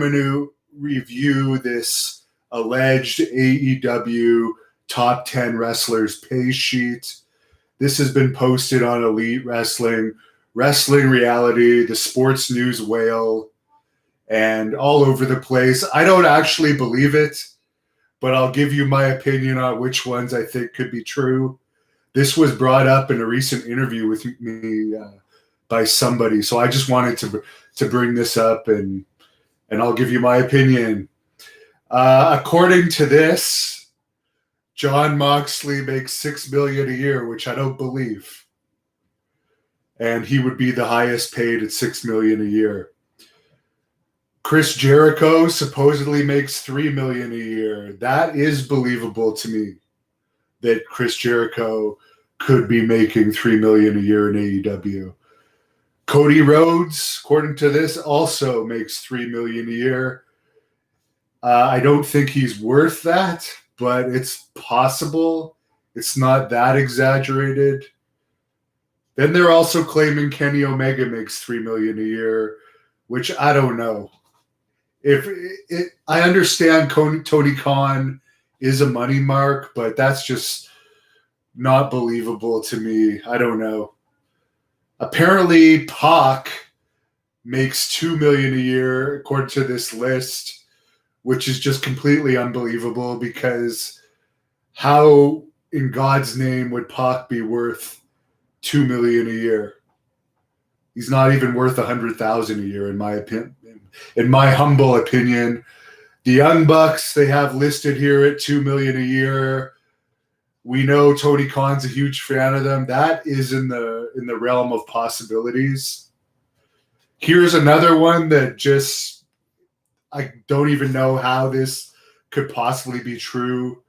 going to review this alleged AEW top 10 wrestlers pay sheet. This has been posted on Elite Wrestling, Wrestling Reality, the Sports News Whale, and all over the place. I don't actually believe it, but I'll give you my opinion on which ones I think could be true. This was brought up in a recent interview with me by somebody, so I just wanted to bring this up, and I'll give you my opinion. According to this, Jon Moxley makes $6 million a year, which I don't believe, and he would be the highest paid at $6 million a year. Chris Jericho supposedly makes $3 million a year. That is believable to me, that Chris Jericho could be making $3 million a year in AEW. Cody Rhodes, according to this, also makes $3 million a year. I don't think he's worth that, but it's possible. It's not that exaggerated. Then they're also claiming Kenny Omega makes $3 million a year, which I don't know. I understand Tony Khan is a money mark, but that's just not believable to me. I don't know. Apparently, Pac makes $2 million a year according to this list, which is just completely unbelievable, because how in God's name would Pac be worth $2 million a year? He's not even worth $100,000 a year, in my opinion. In my humble opinion. The Young Bucks, they have listed here at $2 million a year. We know Tony Khan's a huge fan of them. That is in the realm of possibilities. Here's another one that just, I don't even know how this could possibly be true.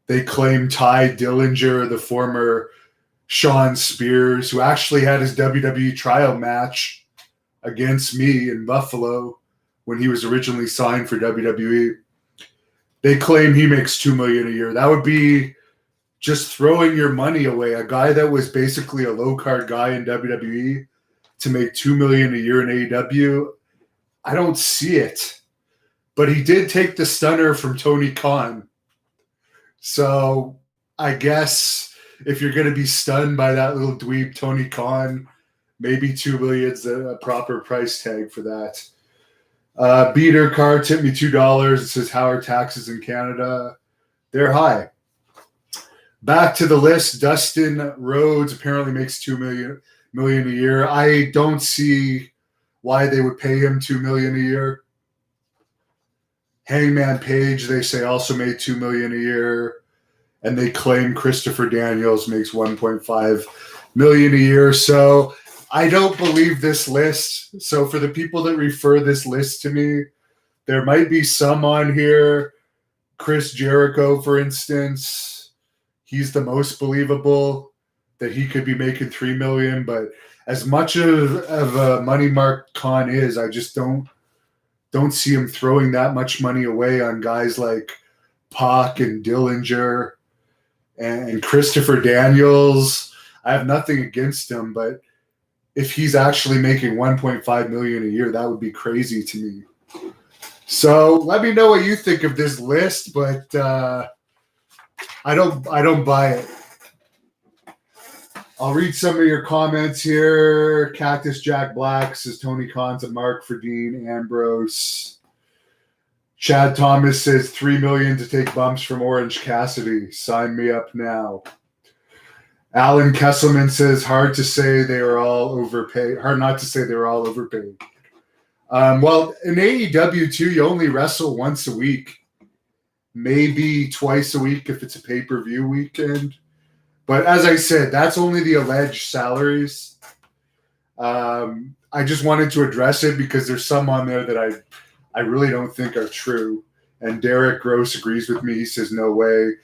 They claim Ty Dillinger, the former Shawn Spears, who actually had his WWE trial match against me in Buffalo when he was originally signed for WWE. They claim he makes $2 million a year. That would be just throwing your money away. A guy that was basically a low-card guy in WWE to make $2 million a year in AEW, I don't see it. But he did take the stunner from Tony Khan. So I guess if you're going to be stunned by that little dweeb Tony Khan, maybe $2 million is a proper price tag for that. Beater car tipped me $2. It says, how are taxes in Canada? They're high. Back to the list. Dustin Rhodes apparently makes $2 million a year. I don't see why they would pay him $2 million a year. Hangman Page, they say, also made $2 million a year, and they claim Christopher Daniels makes $1.5 million a year. So I don't believe this list. So for the people that refer this list to me, there might be some on here. Chris Jericho, for instance, he's the most believable that he could be making $3 million. But as much of a money mark Khan is, I just don't see him throwing that much money away on guys like Pac and Dillinger and Christopher Daniels. I have nothing against him, but if he's actually making $1.5 million a year, that would be crazy to me. So let me know what you think of this list, but I don't buy it. I'll read some of your comments here. Cactus Jack Black says Tony Khan's a mark for Dean Ambrose. Chad Thomas says $3 million to take bumps from Orange Cassidy. Sign me up now. Alan Kesselman says, hard to say they are all overpaid. Hard not to say they're all overpaid. Well, in AEW, too, you only wrestle once a week. Maybe twice a week if it's a pay-per-view weekend. But as I said, that's only the alleged salaries. I just wanted to address it because there's some on there that I really don't think are true. And Derek Gross agrees with me. He says, no way.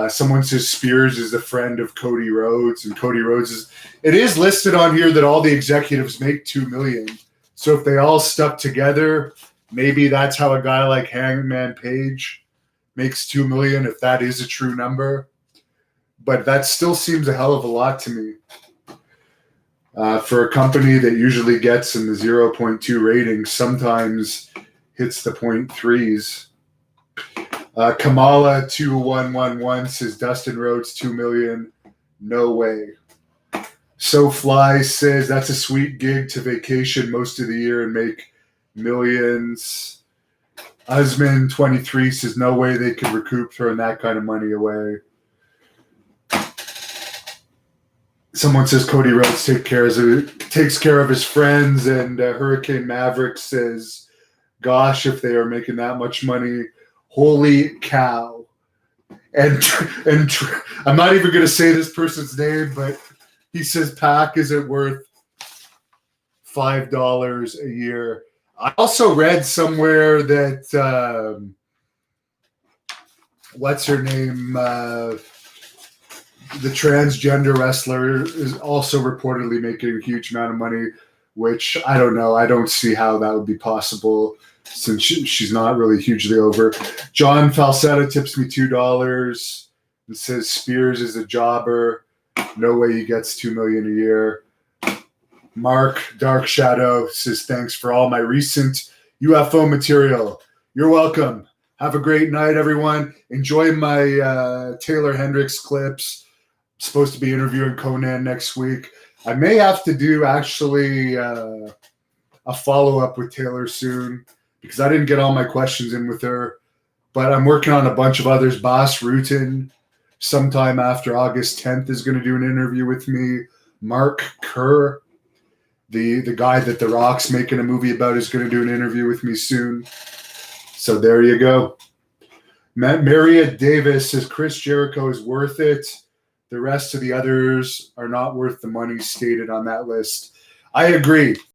Someone says Spears is a friend of Cody Rhodes, and Cody Rhodes it is listed on here that all the executives make $2 million. So if they all stuck together, maybe that's how a guy like Hangman Page makes $2 million, if that is a true number. But that still seems a hell of a lot to me. For a company that usually gets in the 0.2 ratings, sometimes hits the point threes. Kamala 2111 says Dustin Rhodes 2 million. No way. So Fly says that's a sweet gig to vacation most of the year and make millions. Usman 23 says no way they could recoup throwing that kind of money away. Someone says Cody Rhodes takes care of his friends, and Hurricane Maverick says, "Gosh, if they are making that much money, holy cow!" And I'm not even going to say this person's name, but he says Pac isn't worth $5 a year. I also read somewhere that what's her name? The transgender wrestler is also reportedly making a huge amount of money, which I don't know. I don't see how that would be possible since she's not really hugely over. John Falsetta tips me $2 and says Spears is a jobber. No way he gets $2 million a year. Mark Dark Shadow says thanks for all my recent UFO material. You're welcome. Have a great night, everyone. Enjoy my Taylor Hendricks clips. Supposed to be interviewing Conan next week. I may have to do actually a follow-up with Taylor soon because I didn't get all my questions in with her, but I'm working on a bunch of others. Bas Rutten sometime after August 10th is going to do an interview with me. Mark Kerr, the guy that The Rock's making a movie about, is going to do an interview with me soon. So there you go. Mariette Davis says Chris Jericho is worth it. The rest of the others are not worth the money stated on that list. I agree.